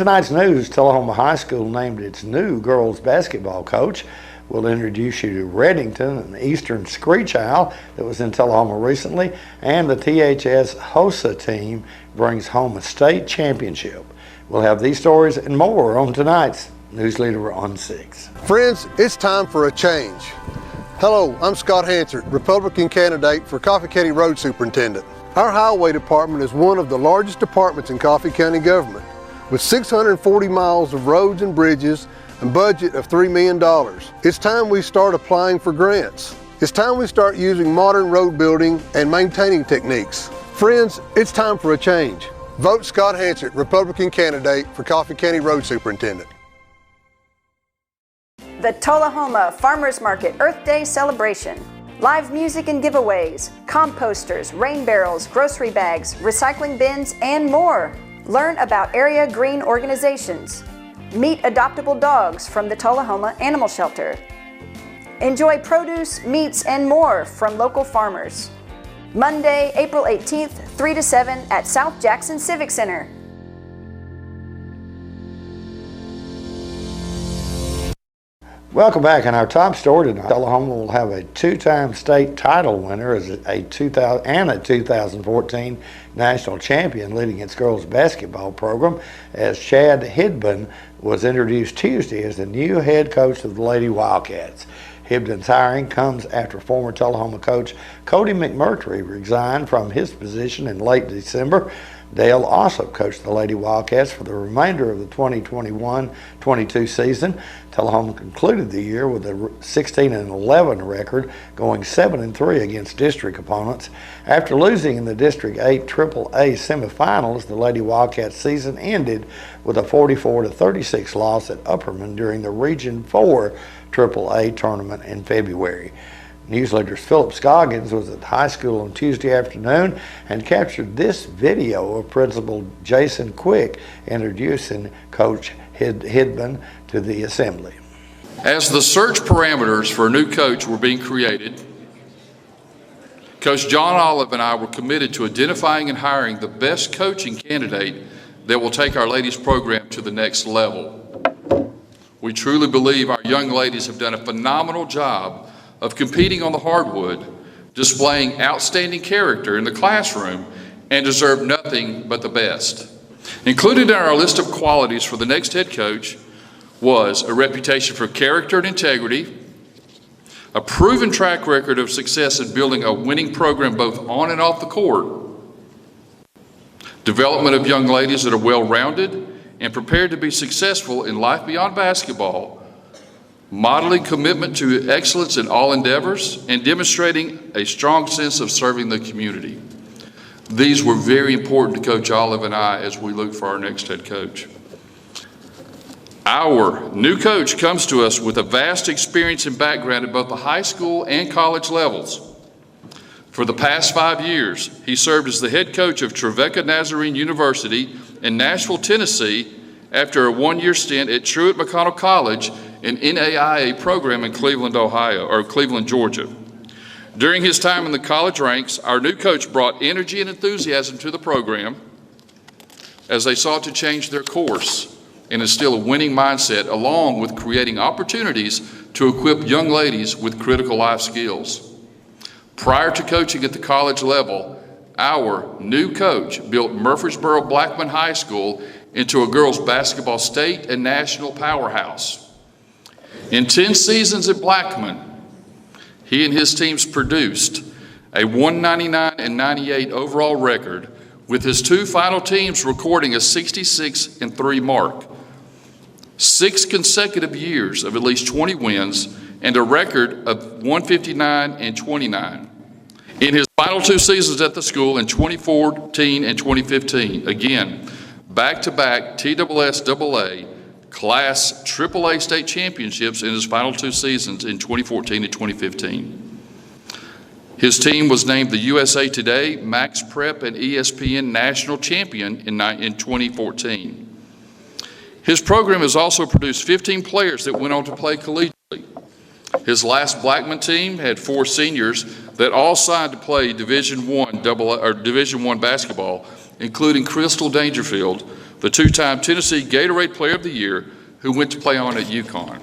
tonight's news, Tullahoma High School named its new girls basketball coach. We'll introduce you to Reddington, an Eastern Screech Owl that was in Tullahoma recently, and the THS HOSA team brings home a state championship. We'll have these stories and more on tonight's News Leader on 6. Friends, it's time for a change. Hello, I'm Scott Hansard, Republican candidate for Coffee County Road Superintendent. Our Highway Department is one of the largest departments in Coffee County government, with 640 miles of roads and bridges and budget of $3 million. It's time we start applying for grants. It's time we start using modern road building and maintaining techniques. Friends, it's time for a change. Vote Scott Hansard, Republican candidate for Coffee County Road Superintendent. The Tullahoma Farmers Market Earth Day celebration. Live music and giveaways, composters, rain barrels, grocery bags, recycling bins, and more. Learn about area green organizations. Meet adoptable dogs from the Tullahoma Animal Shelter. Enjoy produce, meats, and more from local farmers. Monday, April 18th, 3 to 7 at South Jackson Civic Center. Welcome back. In our top story tonight, Tullahoma will have a two-time state title winner as a 2014 national champion leading its girls basketball program, as Chad Hidbun was introduced Tuesday as the new head coach of the Lady Wildcats. Hibden's hiring comes after former Tullahoma coach Cody McMurtry resigned from his position in late December. Dale also coached the Lady Wildcats for the remainder of the 2021-22 season. Tullahoma concluded the year with a 16-11 record, going 7-3 against district opponents. After losing in the District 8 AAA semifinals, the Lady Wildcats season ended with a 44-36 loss at Upperman during the Region 4 AAA tournament in February. News Leader's Philip Scoggins was at the high school on Tuesday afternoon and captured this video of Principal Jason Quick introducing Coach Hidbun to the assembly. As the search parameters for a new coach were being created, Coach John Olive and I were committed to identifying and hiring the best coaching candidate that will take our ladies program to the next level. We truly believe our young ladies have done a phenomenal job of competing on the hardwood, displaying outstanding character in the classroom, and deserve nothing but the best. Included in our list of qualities for the next head coach was a reputation for character and integrity, a proven track record of success in building a winning program both on and off the court, development of young ladies that are well-rounded and prepared to be successful in life beyond basketball, modeling commitment to excellence in all endeavors, and demonstrating a strong sense of serving the community. These were very important to Coach Olive and I as we look for our next head coach. Our new coach comes to us with a vast experience and background at both the high school and college levels. For the past 5 years, he served as the head coach of Trevecca Nazarene University in Nashville, Tennessee, after a one-year stint at Truett McConnell College, an NAIA program in Cleveland, Georgia. During his time in the college ranks, our new coach brought energy and enthusiasm to the program as they sought to change their course and instill a winning mindset, along with creating opportunities to equip young ladies with critical life skills. Prior to coaching at the college level, our new coach built Murfreesboro Blackman High School into a girls basketball state and national powerhouse. In 10 seasons at Blackman, he and his teams produced a 199-98 overall record, with his two final teams recording a 66-3 mark, 6 consecutive years of at least 20 wins, and a record of 159-29. In his final 2 seasons at the school in 2014 and 2015, again, back-to-back TSSAA Class AAA state championships in his final 2 seasons in 2014 and 2015. His team was named the USA Today, Max Prep, and ESPN National Champion in 2014. His program has also produced 15 players that went on to play collegiately. His last Blackman team had 4 seniors that all signed to play Division I basketball, including Crystal Dangerfield, the two-time Tennessee Gatorade Player of the Year, who went to play on at UConn.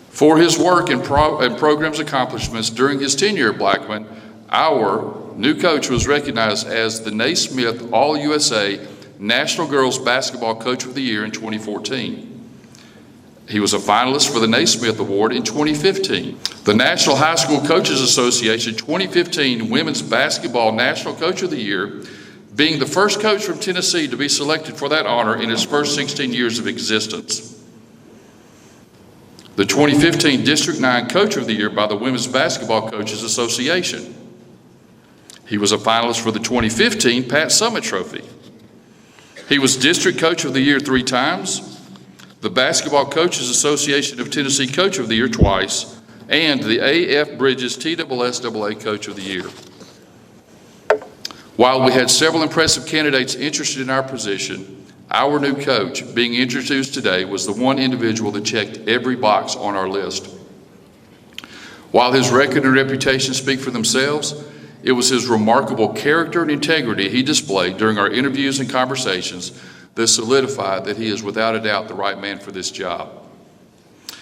For his work and program's accomplishments during his tenure at Blackman, our new coach was recognized as the Naismith All-USA National Girls Basketball Coach of the Year in 2014. He was a finalist for the Naismith Award in 2015. The National High School Coaches Association 2015 Women's Basketball National Coach of the Year, being the first coach from Tennessee to be selected for that honor in its first 16 years of existence. The 2015 District 9 Coach of the Year by the Women's Basketball Coaches Association. He was a finalist for the 2015 Pat Summit Trophy. He was District Coach of the Year 3 times, the Basketball Coaches Association of Tennessee Coach of the Year twice, and the A.F. Bridges TSSAA Coach of the Year. While we had several impressive candidates interested in our position, our new coach, being introduced today, was the one individual that checked every box on our list. While his record and reputation speak for themselves, it was his remarkable character and integrity he displayed during our interviews and conversations that solidified that he is without a doubt the right man for this job.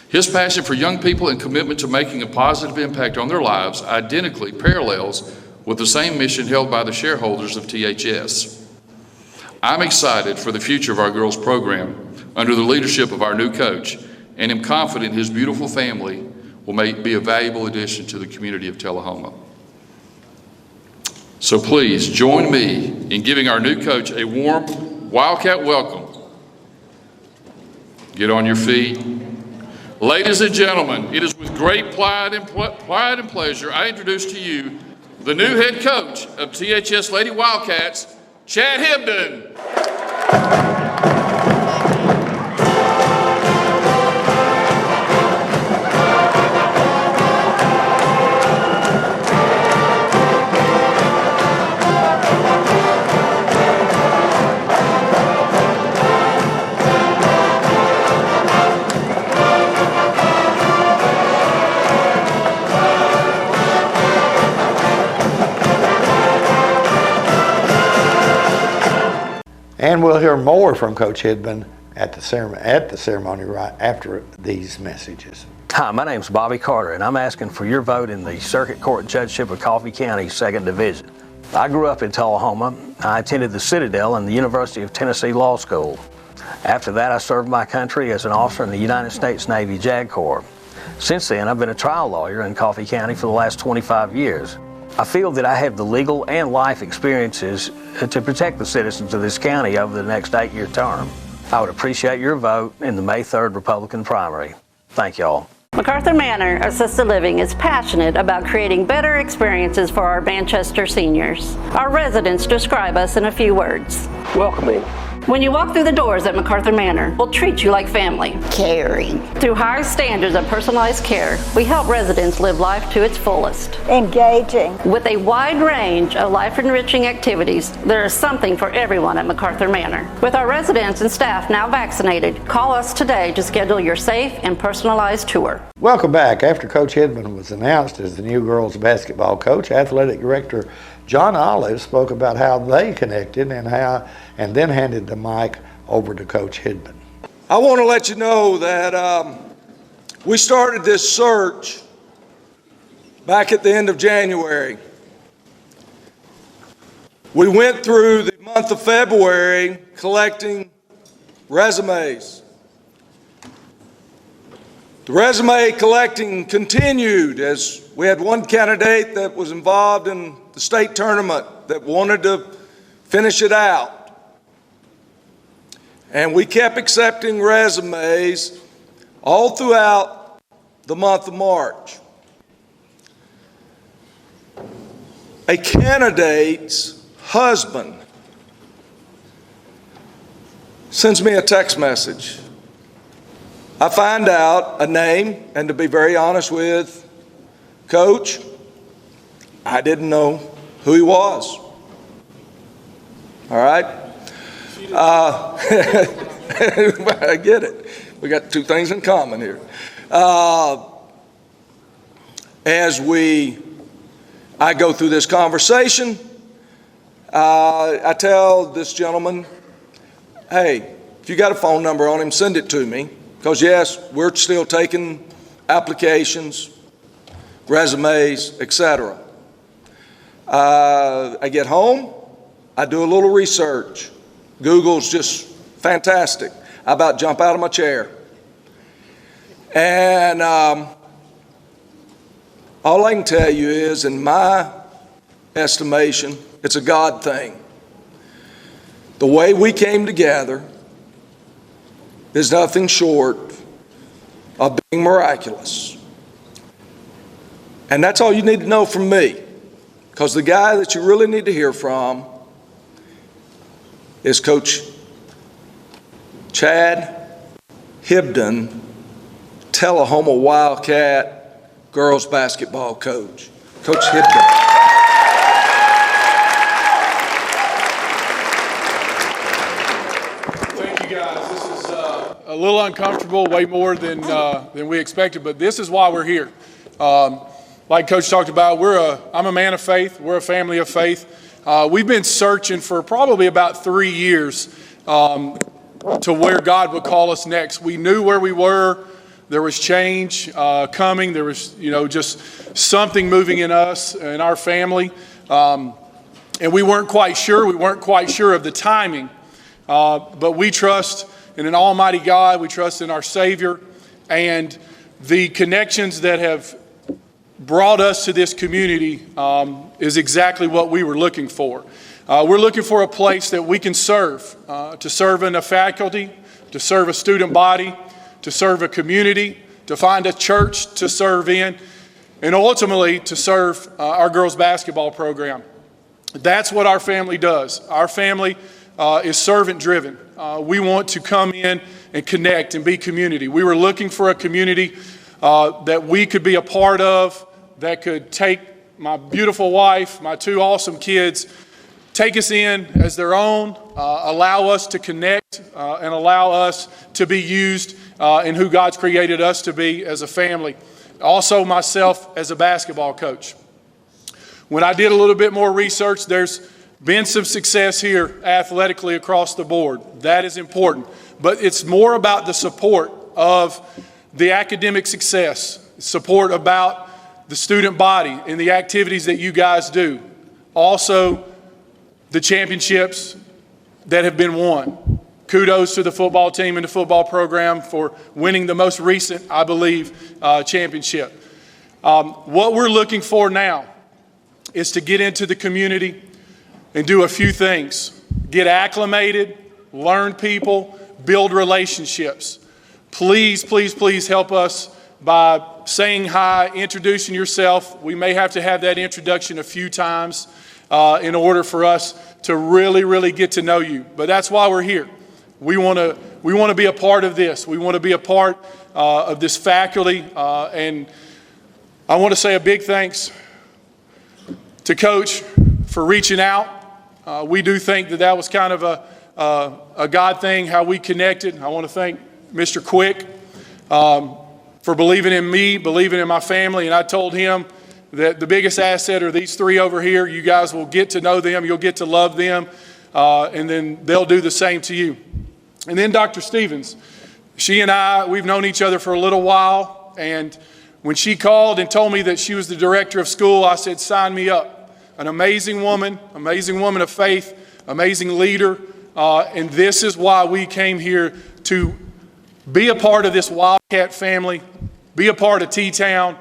His passion for young people and commitment to making a positive impact on their lives identically parallels with the same mission held by the shareholders of THS. I'm excited for the future of our girls program under the leadership of our new coach, and am confident his beautiful family will be a valuable addition to the community of Tullahoma. So please join me in giving our new coach a warm Wildcat welcome. Get on your feet. Ladies and gentlemen, it is with great pride and pleasure I introduce to you the new head coach of THS Lady Wildcats, Chad Hibden. And we'll hear more from Coach Hibden at the ceremony right after these messages. Hi, my name's Bobby Carter, and I'm asking for your vote in the Circuit Court Judgeship of Coffee County, 2nd Division. I grew up in Tullahoma. I attended the Citadel and the University of Tennessee Law School. After that, I served my country as an officer in the United States Navy JAG Corps. Since then, I've been a trial lawyer in Coffee County for the last 25 years. I feel that I have the legal and life experiences to protect the citizens of this county over the next 8-year term. I would appreciate your vote in the May 3rd Republican primary. Thank you all. MacArthur Manor Assisted Living is passionate about creating better experiences for our Manchester seniors. Our residents describe us in a few words. Welcoming. When you walk through the doors at MacArthur Manor, we'll treat you like family. Caring. Through high standards of personalized care, we help residents live life to its fullest. Engaging. With a wide range of life-enriching activities, there is something for everyone at MacArthur Manor. With our residents and staff now vaccinated, call us today to schedule your safe and personalized tour. Welcome back. After Coach Hibden was announced as the new girls basketball coach, Athletic Director John Olive spoke about how they connected and then handed the mic over to Coach Hibden. I want to let you know that we started this search back at the end of January. We went through the month of February collecting resumes. The resume collecting continued as we had one candidate that was involved in the state tournament that wanted to finish it out. And we kept accepting resumes all throughout the month of March. A candidate's husband sends me a text message. I find out a name, and to be very honest with Coach, I didn't know who he was. All right? I get it. We got two things in common here. As I go through this conversation, I tell this gentleman, hey, if you got a phone number on him, send it to me. Because yes, we're still taking applications, resumes, etc. I get home, I do a little research. Google's just fantastic. I about jump out of my chair. And all I can tell you is, in my estimation, it's a God thing. The way we came together is nothing short of being miraculous. And that's all you need to know from me, because the guy that you really need to hear from is Coach Chad Hibdon, Tullahoma Wildcat girls basketball coach. Coach Hibdon. A little uncomfortable, way more than we expected, but this is why we're here. Like Coach talked about, I'm a man of faith. We're a family of faith. We've been searching for probably about 3 years to where God would call us next. We knew where we were. There was change coming. There was, just something moving in us and our family, and we weren't quite sure. We weren't quite sure of the timing, but we trust in an almighty God. We trust in our Savior, and the connections that have brought us to this community is exactly what we were looking for. We're looking for a place that we can serve, to serve in a faculty, to serve a student body, to serve a community, to find a church to serve in, and ultimately to serve our girls basketball program. That's what our family does. Our family is servant driven. We want to come in and connect and be community. We were looking for a community that we could be a part of, that could take my beautiful wife, my 2 awesome kids, take us in as their own, allow us to connect, and allow us to be used in who God's created us to be as a family. Also myself as a basketball coach. When I did a little bit more research, there's been some success here athletically across the board. That is important. But it's more about the support of the academic success, support about the student body and the activities that you guys do. Also, the championships that have been won. Kudos to the football team and the football program for winning the most recent, I believe, championship. What we're looking for now is to get into the community and do a few things. Get acclimated, learn people, build relationships. Please, please, please help us by saying hi, introducing yourself. We may have to have that introduction a few times in order for us to really, really get to know you. But that's why we're here. We want to be a part of this. We want to be a part of this faculty. And I want to say a big thanks to Coach for reaching out. We do think that was kind of a God thing, how we connected. I want to thank Mr. Quick for believing in me, believing in my family. And I told him that the biggest asset are these 3 over here. You guys will get to know them. You'll get to love them. And then they'll do the same to you. And then Dr. Stevens. She and I, we've known each other for a little while. And when she called and told me that she was the director of school, I said, sign me up. An amazing woman of faith, amazing leader. And this is why we came here, to be a part of this Wildcat family, be a part of T-Town,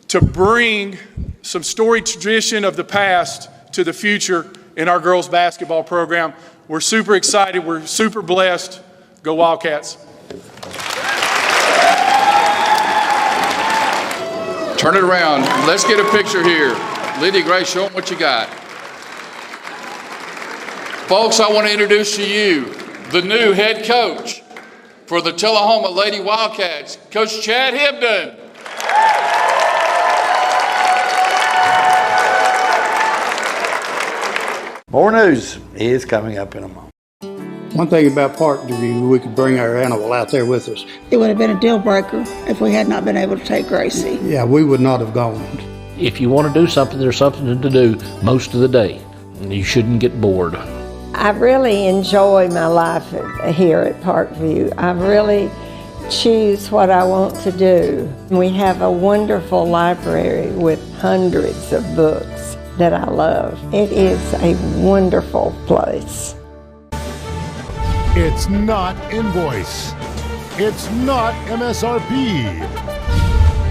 to bring some storied tradition of the past to the future in our girls basketball program. We're super excited. We're super blessed. Go Wildcats. Turn it around. Let's get a picture here. Lydia Gray, show them what you got. Folks, I want to introduce to you the new head coach for the Tullahoma Lady Wildcats, Coach Chad Hibdon. More news is coming up in a moment. One thing about park review, we could bring our animal out there with us. It would have been a deal breaker if we had not been able to take Gracie. Yeah, we would not have gone. If you want to do something, there's something to do most of the day. You shouldn't get bored. I really enjoy my life here at Parkview. I really choose what I want to do. We have a wonderful library with hundreds of books that I love. It is a wonderful place. It's not invoice. It's not MSRP.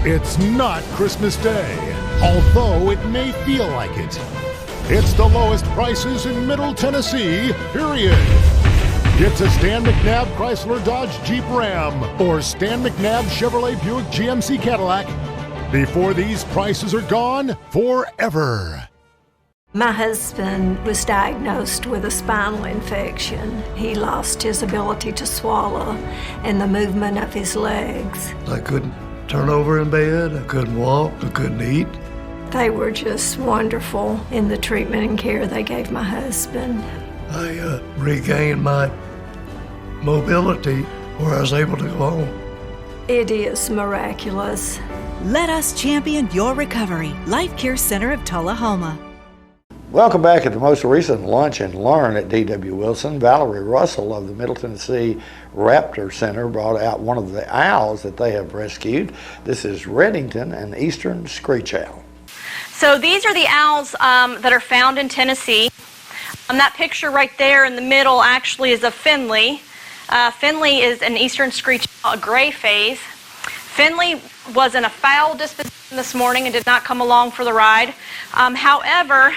It's not Christmas Day, although it may feel like it. It's the lowest prices in Middle Tennessee, period. Get to Stan McNabb Chrysler Dodge Jeep Ram or Stan McNabb Chevrolet Buick GMC Cadillac before these prices are gone forever. My husband was diagnosed with a spinal infection. He lost his ability to swallow and the movement of his legs. I couldn't turn over in bed, I couldn't walk, I couldn't eat. They were just wonderful in the treatment and care they gave my husband. I regained my mobility where I was able to go home. It is miraculous. Let us champion your recovery. Life Care Center of Tullahoma. Welcome back at the most recent Lunch and Learn at D.W. Wilson. Valerie Russell of the Middle Tennessee Raptor Center brought out one of the owls that they have rescued. This is Redington, an eastern screech owl. So these are the owls that are found in Tennessee. That picture right there in the middle actually is a Finley. Finley is an eastern screech owl, a gray phase. Finley was in a foul disposition this morning and did not come along for the ride. However,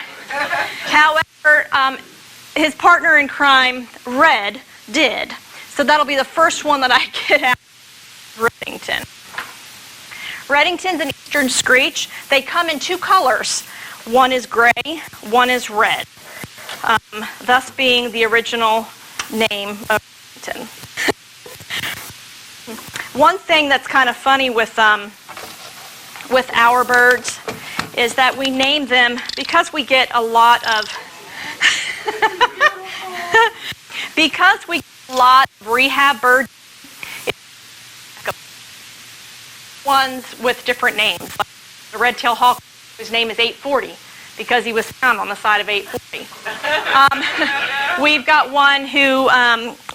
his partner in crime, Red, did. So that'll be the first one that I get out of Redington. Redington's an eastern screech. They come in two colors. One is gray, one is red. Thus being the original name of Redington. One thing that's kind of funny with our birds is that we name them because we get a lot of rehab birds. Ones with different names. Like the red-tailed hawk, whose name is 840 because he was found on the side of 840. We've got one who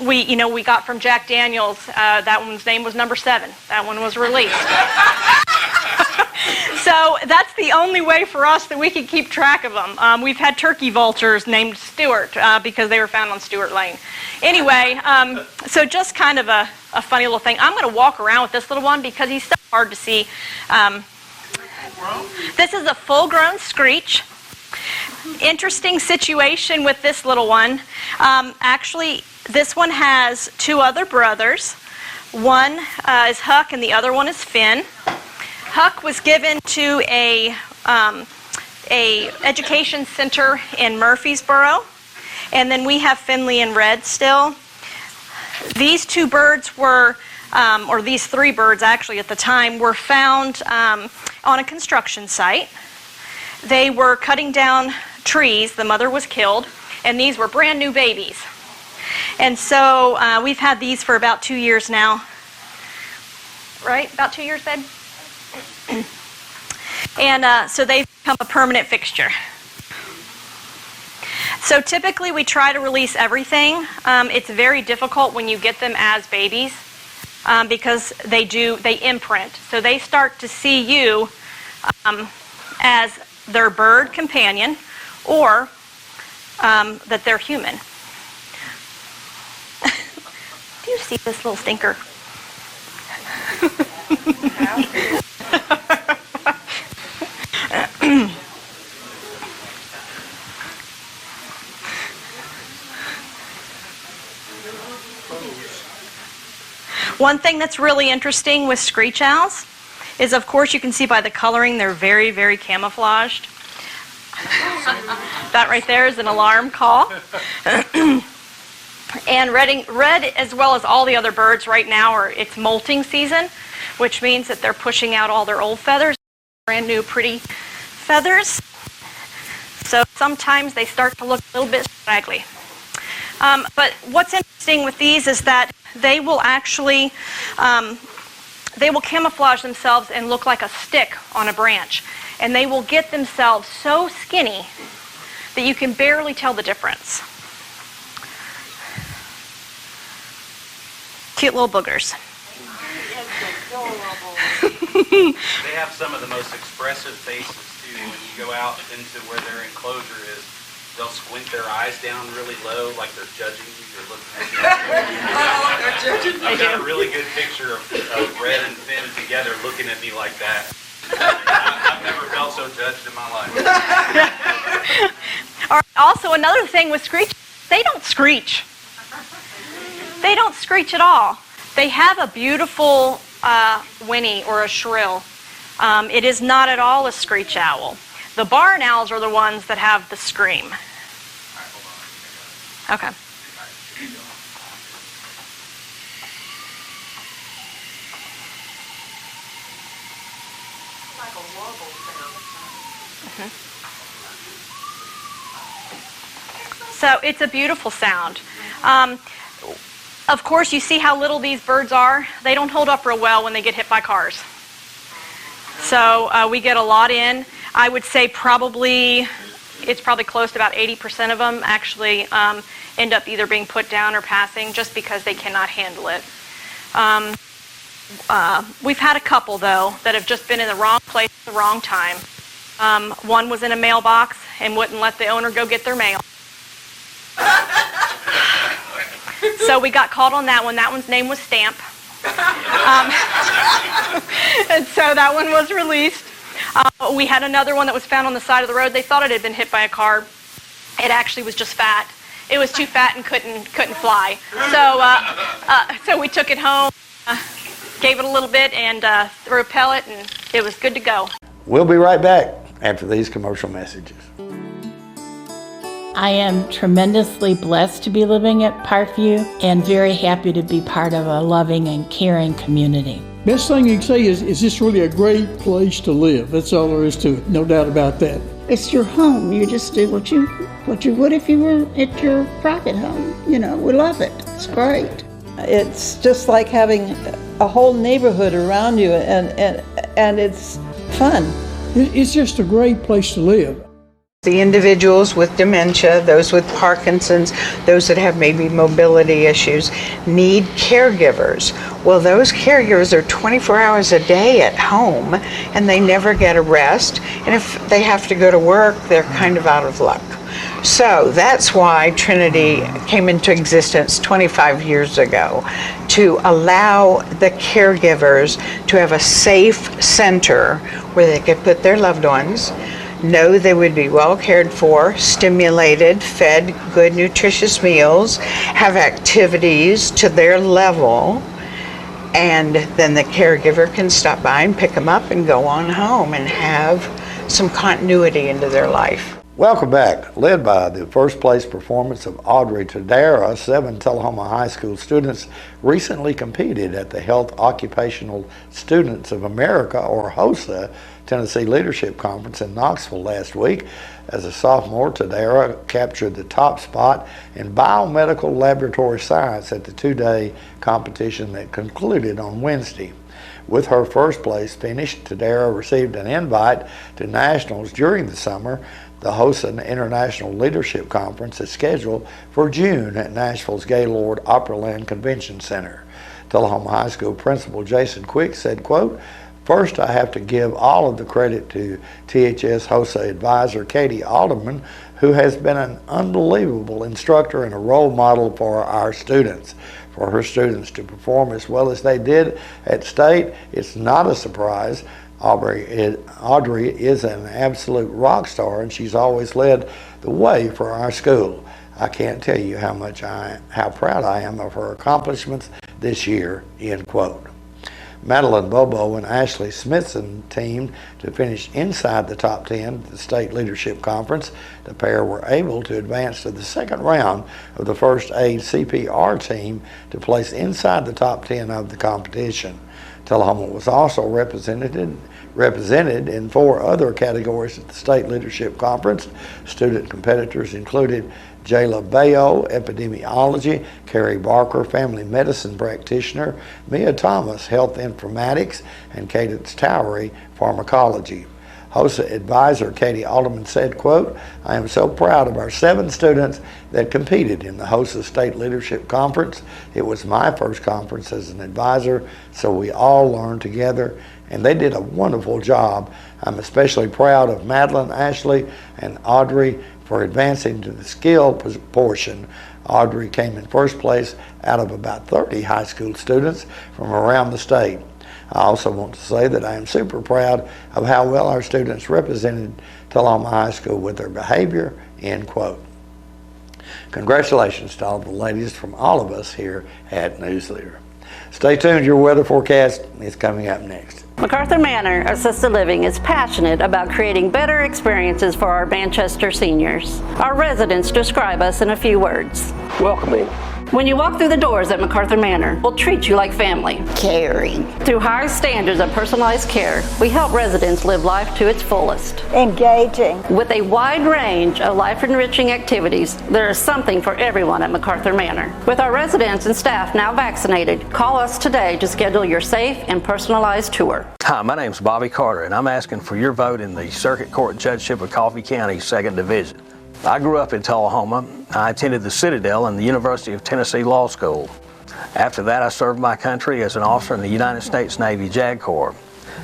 we got from Jack Daniels. That one's name was number 7. That one was released. So that's the only way for us that we can keep track of them. We've had turkey vultures named Stewart because they were found on Stewart Lane. Anyway, so just kind of a funny little thing. I'm going to walk around with this little one because he's so hard to see. This is a full-grown screech. Interesting situation with this little one. Actually, this one has two other brothers. One is Huck and the other one is Finn. Huck was given to a education center in Murfreesboro, and then we have Finley and Red still. These two birds were, or these three birds actually at the time, were found on a construction site. They were cutting down trees. The mother was killed, and these were brand new babies. And so we've had these for about 2 years now. Right? About 2 years, babe? And so they've become a permanent fixture. So typically we try to release everything. It's very difficult when you get them as babies because they imprint. So they start to see you as their bird companion or that they're human. Do you see this little stinker? One thing that's really interesting with screech owls is, of course, you can see by the coloring, they're very, very camouflaged. That right there is an alarm call. And red, as well as all the other birds right now, it's molting season, which means that they're pushing out all their old feathers, brand new pretty feathers. So sometimes they start to look a little bit scraggly. But what's interesting with these is that they will actually, they will camouflage themselves and look like a stick on a branch. And they will get themselves so skinny that you can barely tell the difference. Cute little boogers. They have some of the most expressive faces too. When you go out into where their enclosure is, they'll squint their eyes down really low, like they're judging you. They're looking at you. I've got a really good picture of Red and Finn together looking at me like that. I've never felt so judged in my life. Also, another thing with screech, they don't screech. They don't screech at all. They have a beautiful whinny or a shrill. It is not at all a screech owl. The barn owls are the ones that have the scream. Okay. So it's a beautiful sound. Of course, you see how little these birds are. They don't hold up real well when they get hit by cars. So we get a lot in. I would say it's probably close to about 80% of them actually end up either being put down or passing just because they cannot handle it. We've had a couple, though, that have just been in the wrong place at the wrong time. One was in a mailbox and wouldn't let the owner go get their mail. So we got called on that one. That one's name was Stamp. And so that one was released. We had another one that was found on the side of the road. They thought it had been hit by a car. It actually was just fat. It was too fat and couldn't fly. So we took it home, gave it a little bit, and threw a pellet, and it was good to go. We'll be right back after these commercial messages. I am tremendously blessed to be living at Parkview and very happy to be part of a loving and caring community. Best thing you can say is this really a great place to live? That's all there is to it, no doubt about that. It's your home. You just do what you would if you were at your private home. You know, we love it. It's great. It's just like having a whole neighborhood around you, and it's fun. It's just a great place to live. The individuals with dementia, those with Parkinson's, those that have maybe mobility issues, need caregivers. Well, those caregivers are 24 hours a day at home, and they never get a rest. And if they have to go to work, they're kind of out of luck. So that's why Trinity came into existence 25 years ago, to allow the caregivers to have a safe center where they could put their loved ones, know they would be well cared for, stimulated, fed good nutritious meals, have activities to their level, and then the caregiver can stop by and pick them up and go on home and have some continuity into their life. Welcome back. Led by the first place performance of Audrey Tadera, 7 Tullahoma High School students recently competed at the Health Occupational Students of America, or HOSA, Tennessee Leadership Conference in Knoxville last week. As a sophomore, Tadera captured the top spot in biomedical laboratory science at the 2-day competition that concluded on Wednesday. With her first place finish, Tadera received an invite to nationals during the summer. The HOSA International Leadership Conference is scheduled for June at Nashville's Gaylord Opryland Convention Center. Tullahoma High School Principal Jason Quick said, quote, "First, I have to give all of the credit to THS HOSA advisor Katie Alderman, who has been an unbelievable instructor and a role model for our students. For her students to perform as well as they did at state, it's not a surprise. Audrey is an absolute rock star, and she's always led the way for our school. I can't tell you how proud I am of her accomplishments this year," end quote. Madeline Bobo and Ashley Smithson teamed to finish inside the top 10 at the State Leadership Conference. The pair were able to advance to the second round of the first aid CPR team to place inside the top 10 of the competition. Tullahoma was also represented in 4 other categories at the State Leadership Conference. Student competitors included Jayla Bayo, epidemiology, Carrie Barker, family medicine practitioner, Mia Thomas, health informatics, and Cadence Towery, pharmacology. HOSA advisor Katie Alderman said, quote, "I am so proud of our 7 students that competed in the HOSA State Leadership Conference. It was my first conference as an advisor, so we all learned together, and they did a wonderful job. I'm especially proud of Madeline, Ashley, and Audrey for advancing to the skill portion. Audrey came in first place out of about 30 high school students from around the state. I also want to say that I am super proud of how well our students represented Tullahoma High School with their behavior," end quote. Congratulations to all the ladies from all of us here at News Leader. Stay tuned, your weather forecast is coming up next. MacArthur Manor Assisted Living is passionate about creating better experiences for our Manchester seniors. Our residents describe us in a few words. Welcoming. When you walk through the doors at MacArthur Manor, we'll treat you like family. Caring. Through high standards of personalized care, we help residents live life to its fullest. Engaging. With a wide range of life-enriching activities, there is something for everyone at MacArthur Manor. With our residents and staff now vaccinated, call us today to schedule your safe and personalized tour. Hi, my name's Bobby Carter, and I'm asking for your vote in the Circuit Court Judgeship of Coffee County, 2nd Division. I grew up in Tullahoma. I attended the Citadel and the University of Tennessee Law School. After that, I served my country as an officer in the United States Navy JAG Corps.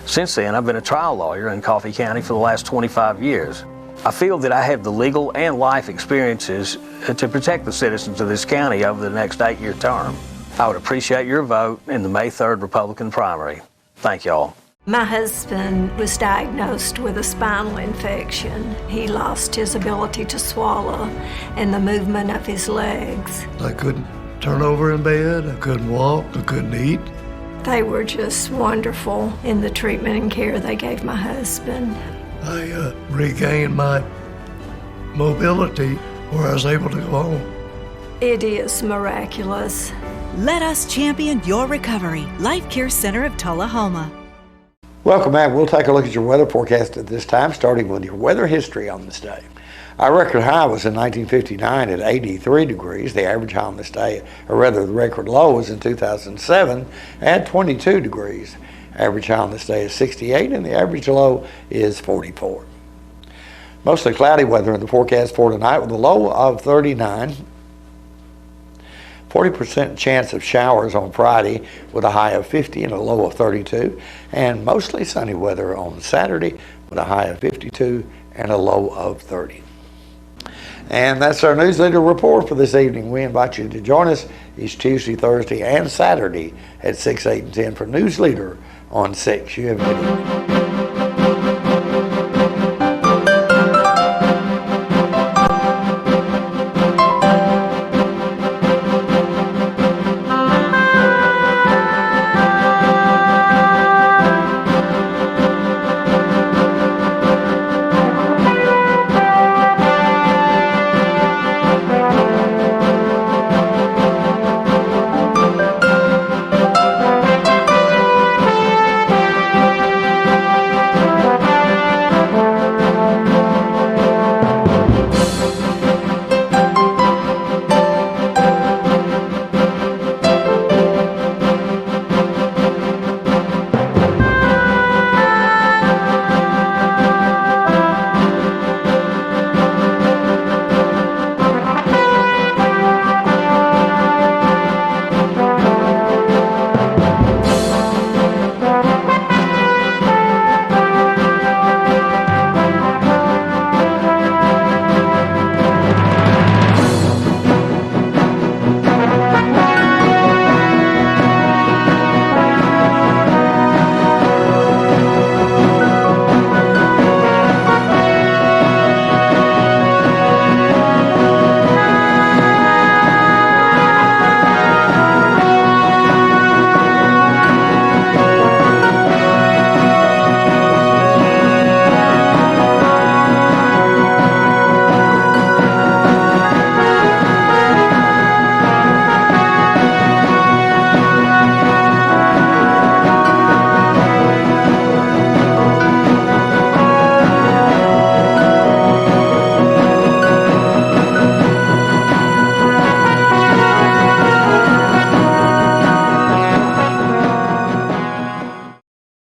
Since then, I've been a trial lawyer in Coffee County for the last 25 years. I feel that I have the legal and life experiences to protect the citizens of this county over the next 8-year term. I would appreciate your vote in the May 3rd Republican primary. Thank y'all. My husband was diagnosed with a spinal infection. He lost his ability to swallow and the movement of his legs. I couldn't turn over in bed, I couldn't walk, I couldn't eat. They were just wonderful in the treatment and care they gave my husband. I regained my mobility where I was able to go home. It is miraculous. Let us champion your recovery. Life Care Center of Tullahoma. Welcome back. We'll take a look at your weather forecast at this time, starting with your weather history on this day. Our record high was in 1959 at 83 degrees. The average high on this day, or rather the record low, was in 2007 at 22 degrees. Average high on this day is 68 and the average low is 44. Mostly cloudy weather in the forecast for tonight with a low of 39. 40% chance of showers on Friday with a high of 50 and a low of 32. And mostly sunny weather on Saturday with a high of 52 and a low of 30. And that's our News Leader report for this evening. We invite you to join us each Tuesday, Thursday, and Saturday at 6, 8, and 10 for News Leader on 6. You have a good evening.